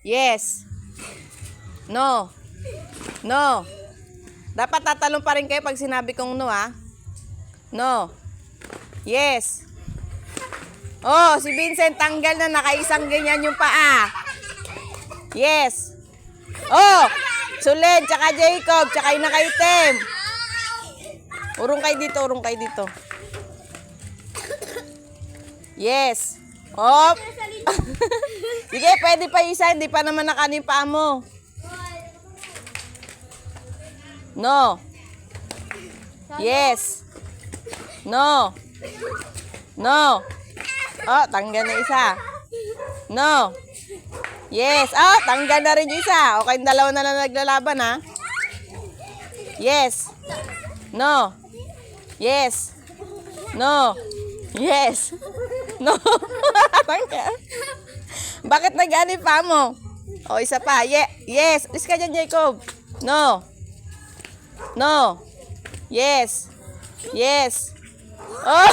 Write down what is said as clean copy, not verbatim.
Yes. No. No. Dapat tatalon pa rin kayo pag sinabi kong no, ha? No. Yes. Oh, si Vincent tanggal na, nakaisang ganyan yung paa. Yes. Oh, Sulen, tsaka Jacob, tsaka yung nakaitim. Urong kayo dito, urong kayo dito. Yes. Oh. Sige, pwede pa isa, hindi pa naman nakaano yung paa mo. No. Yes. No. No. Oh, tanggal na isa. No. Yes. Oh, tanggal na rin yung isa. Okay, dalawa na lang naglalaban, ha? Yes. No. Yes. No. Yes. No. Tanggal. Bakit nag-ano yung paa mo? O, isa pa. Yes. Alis ka dyan, Jacob. No. No. Yes. Yes. Oh.